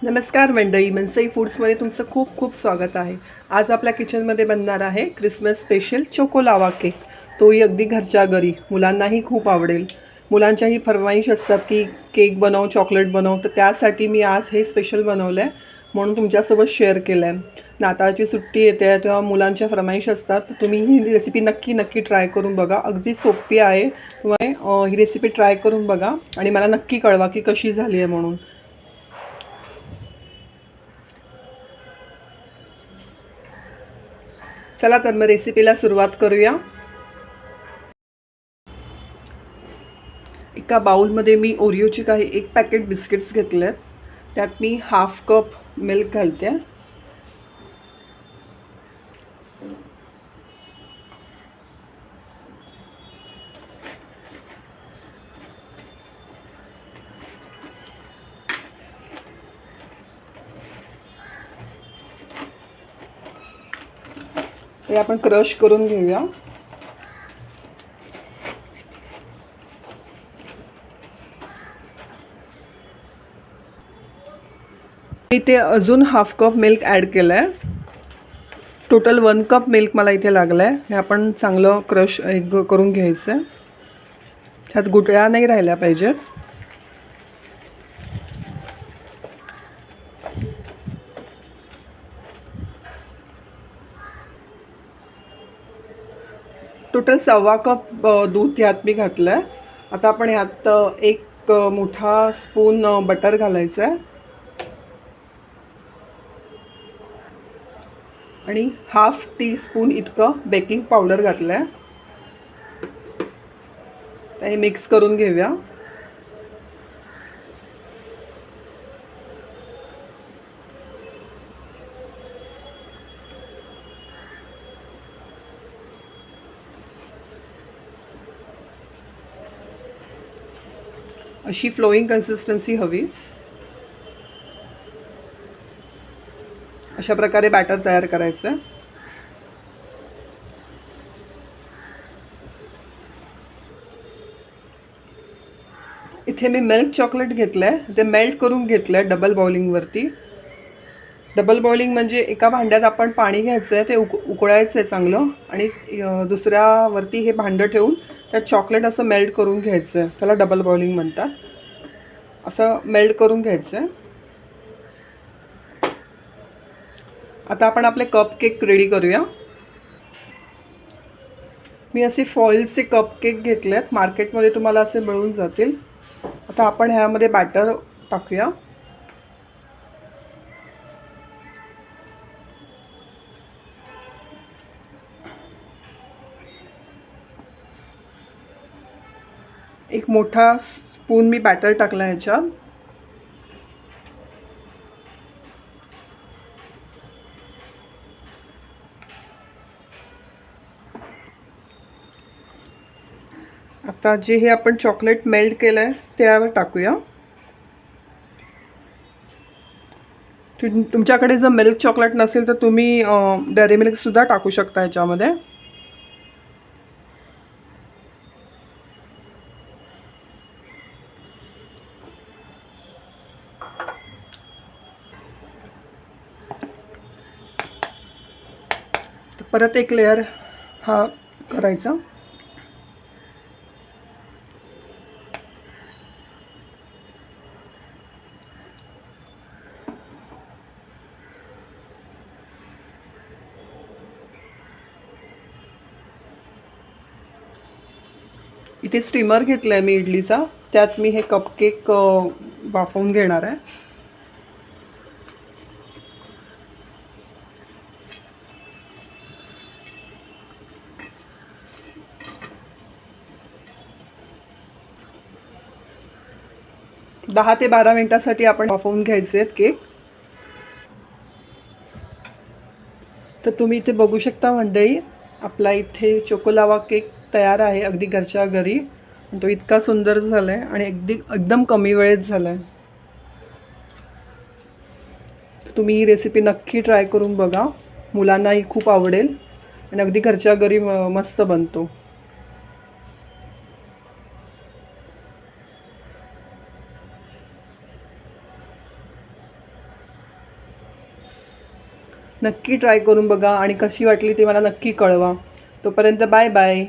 नमस्कार मंडळी, मनसई फूड्समध्ये तुमचं खूप खूप स्वागत आहे. आज आपल्या किचनमध्ये बनणार आहे Christmas special choco lava cake. तोही अगदी घरच्या घरी. मुलांनाही खूप आवडेल. मुलांच्याही फरमाईश असतात की केक बनव, चॉकलेट बनव, तर त्यासाठी मी आज हे स्पेशल बनवलं आहे म्हणून तुमच्यासोबत शेअर केलं आहे. नाताळची सुट्टी येते तेव्हा मुलांच्या फरमाईश असतात, तर तुम्ही ही रेसिपी नक्की नक्की ट्राय करून बघा. अगदी सोपी आहे. तुम्ही ही रेसिपी ट्राय करून बघा आणि मला नक्की कळवा की कशी झाली आहे म्हणून. चला तर मग रेसिपीला सुरुवात करूया. एका बाउलमध्ये मी ओरिओची काही एक पॅकेट बिस्किट्स घेतले आहेत. त्यात मी हाफ कप मिल्क घालते. ते आपण क्रश करून घेऊया. इथे अजून हाफ कप मिल्क ॲड केलं आहे. टोटल 1 कप मिल्क मला इथे लागलं आहे. हे आपण चांगलं क्रश करून घ्यायचं आहे. ह्यात गुठळ्या नाही राहिल्या पाहिजेत. टोटल 1.25 कप दूध ह्यात मी घातलं आहे. आता आपण ह्यात एक मोठा स्पून बटर घालायचं आहे आणि हाफ टीस्पून इतकं बेकिंग पावडर घातलं आहे. हे मिक्स करून घेऊया. अशी फ्लोईंग कन्सिस्टन्सी हवी. अशा प्रकारे बॅटर तयार करायचं आहे. इथे मी मिल्क चॉकलेट घेतलं आहे. ते मेल्ट करून घेतलं आहे डबल बॉइलिंगवरती. डबल बॉइलिंग म्हणजे एका भांड्यात आपण पाणी घ्यायचं आहे, ते उकळायचं आहे चांगलं आणि दुसऱ्यावरती हे भांडं ठेवून त्यात चॉकलेट असं मेल्ट करून घ्यायचं आहे. त्याला डबल बॉइलिंग म्हणतात. असं मेल्ट करून घ्यायचं आहे. आता आपण आपले कप केक रेडी करूया. मी असे फॉइलचे कप केक घेतले आहेत. मार्केटमध्ये तुम्हाला असे मिळून जातील. आता आपण ह्यामध्ये बॅटर टाकूया. एक मोठा स्पून मी बॅटर टाकला ह्याच्यात. आता जे हे आपण चॉकलेट मेल्ट केलं आहे त्यावर टाकूया. तुमच्याकडे जर मिल्क चॉकलेट नसेल तर तुम्ही डेअरी मिल्कसुद्धा टाकू शकता ह्याच्यामध्ये. परत एक लेअर हा करायचा. इथे स्टीमर घेतला आहे मी इडलीचा. त्यात मी हे कपकेक वाफवून घेणार आहे. दहा ते 12 मिनिटासाठी आपण वाफवून घ्यायचे आहेत केक. तर तुम्ही इथे बघू शकता मंडळी, आपला इथे चोकोलावा केक तयार आहे अगदी घरच्या घरी. तो इतका सुंदर झाला आहे आणि एकदम कमी वेळेत झाला आहे. तुम्ही ही रेसिपी नक्की ट्राय करून बघा. मुलांनाही खूप आवडेल आणि अगदी घरच्या घरी मस्त बनतो. नक्की ट्राय करून बघा आणि कशी वाटली ते मला नक्की कळवा. तोपर्यंत बाय बाय.